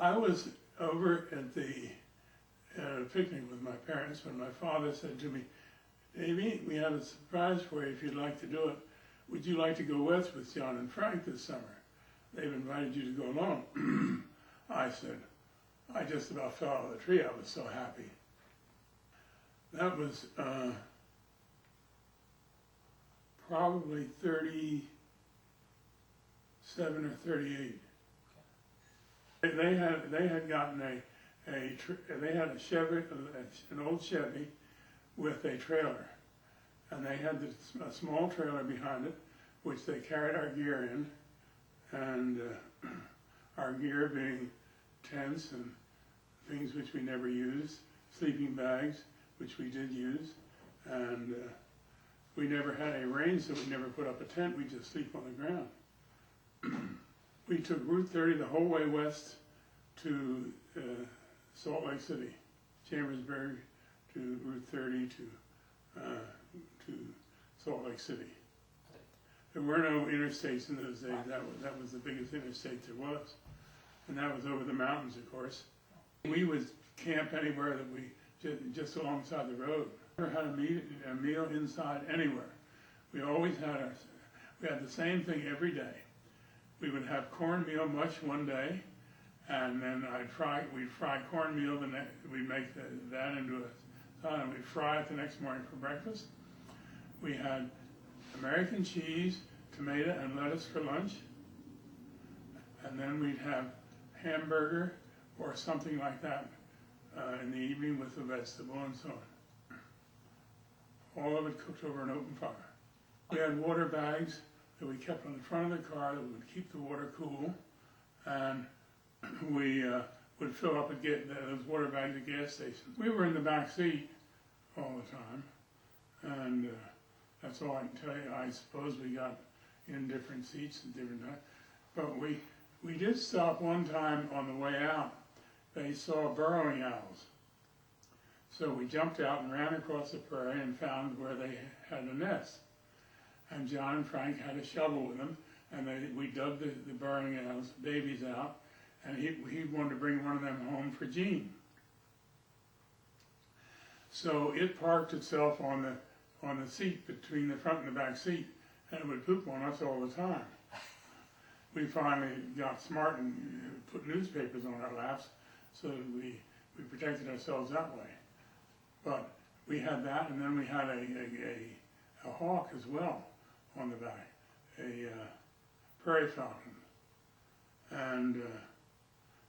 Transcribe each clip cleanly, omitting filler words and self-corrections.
I was over at a picnic with my parents when my father said to me, Davy, we have a surprise for you if you'd like to do it. Would you like to go west with John and Frank this summer? They've invited you to go along. I said, I just about fell out of the tree. I was so happy. That was probably 37 or 38. They had gotten they had a Chevy, an old Chevy with a trailer, and they had a small trailer behind it, which they carried our gear in, and our gear being tents and things which we never used, sleeping bags, which we did use, and we never had any rain, so we never put up a tent. We just sleep on the ground. We took Route 30 the whole way west to Salt Lake City, Chambersburg to Route 30 to Salt Lake City. There were no interstates in those days. That was the biggest interstate there was, and that was over the mountains, of course. We would camp anywhere that we just alongside the road. Never had a meal inside anywhere. We always had we had the same thing every day. We would have cornmeal mush one day, and then we'd fry cornmeal we'd make that into a salad, and we'd fry it the next morning for breakfast. We had American cheese, tomato, and lettuce for lunch, and then we'd have hamburger or something like that in the evening with a vegetable and so on. All of it cooked over an open fire. We had water bags that we kept on the front of the car that would keep the water cool, and we would fill up those water bags at gas stations. We were in the back seat all the time, and that's all I can tell you. I suppose we got in different seats at different times, but we did stop one time on the way out. They saw burrowing owls. So we jumped out and ran across the prairie and found where they had a nest. And John and Frank had a shovel with them, and we dug the burrowing owls, babies out, and he wanted to bring one of them home for Jean. So it parked itself on the seat between the front and the back seat, and it would poop on us all the time. We finally got smart and put newspapers on our laps, so that we protected ourselves that way. But we had that, and then we had a hawk as well on the back, a prairie falcon. And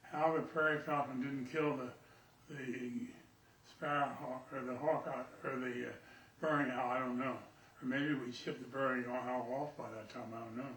how the prairie falcon didn't kill the sparrowhawk or the hawk or the burrowing owl, I don't know. Or maybe we shipped the burrowing owl off by that time, I don't know.